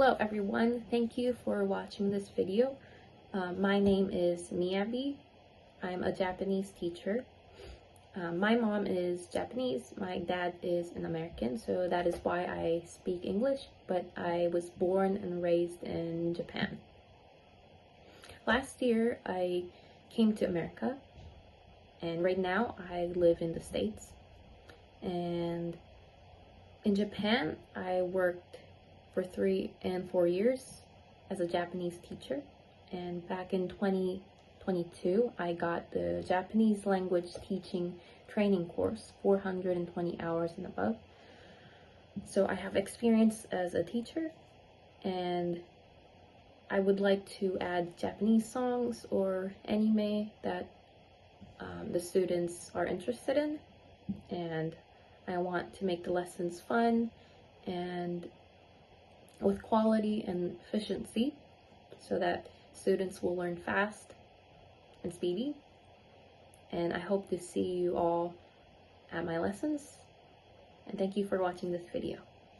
Hello everyone, thank you for watching this video. My name is Miyabi. I'm a Japanese teacher. My mom is Japanese, my dad is an American, so that is why I speak English, but I was born and raised in Japan. Last year I came to America, and right now I live in the States. And in Japan I worked for 3 and 4 years as a Japanese teacher, and back in 2022 I got the Japanese language teaching training course, 420 hours and above. So I have experience as a teacher, and I would like to add Japanese songs or anime that the students are interested in, and I want to make the lessons fun and with quality and efficiency so that students will learn fast and speedy. And I hope to see you all at my lessons, and thank you for watching this video.